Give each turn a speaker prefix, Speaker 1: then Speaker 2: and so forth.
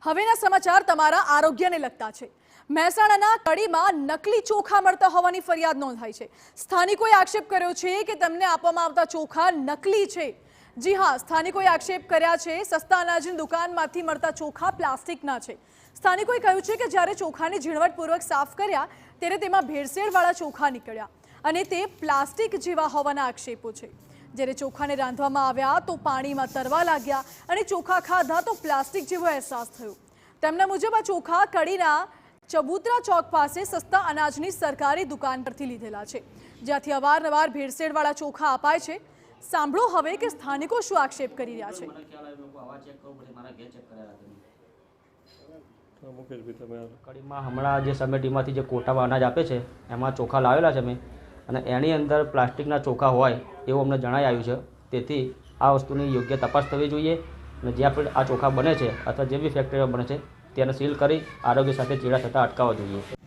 Speaker 1: હવેના સમાચાર તમારા આરોગ્યને લગતા છે। મહેસાણાના કડીમાં નકલી ચોખા મળતા હોવાની ફરિયાદ નોંધાઈ છે। સ્થાનિકોએ આક્ષેપ કર્યો છે કે તેમને આપવામાં આવતા ચોખા નકલી છે। જી હા, સ્થાનિકોએ આક્ષેપ કર્યા છે સસ્તા અનાજની દુકાનમાંથી મળતા ચોખા પ્લાસ્ટિકના છે। સ્થાનિકોએ કહ્યું છે કે જ્યારે ચોખાને ઝીણવટપૂર્વક સાફ કર્યા ત્યારે તેમાં ભેળસેળવાળા ચોખા નીકળ્યા અને તે પ્લાસ્ટિક જેવા હોવાના આક્ષેપો છે। જ્યારે ચોખાને રાંધવામાં આવ્યા તો પાણીમાં તરવા લાગ્યા અને ચોખા ખાધા તો પ્લાસ્ટિક જેવો અહેસાસ થયો। તેમના મુજબ આ ચોખા કડીના ચબૂતરા ચોક પાસે સસ્તા અનાજની સરકારી દુકાન પરથી લીધેલા છે, જ્યાંથી અવારનવાર ભેળસેળવાળા ચોખા અપાય છે। સાંભળો હવે કે સ્થાનિકો શું આક્ષેપ કરી રહ્યા છે।
Speaker 2: કડીમાં હમણાં જે સમેટીમાંથી જે કોટામાં અનાજ આપે છે એમાં ચોખા લાવેલા છે અમે, અને એની અંદર પ્લાસ્ટિકના ચોખા હોય એવું અમને જણાઈ આવ્યું છે। તેથી આ વસ્તુની યોગ્ય તપાસ થવી જોઈએ અને જ્યાં પણ આ ચોખા બને છે અથવા જે બી ફેક્ટરીમાં બને છે તેને સીલ કરી આરોગ્ય સાથે ચેડા થતાં અટકાવવા જોઈએ।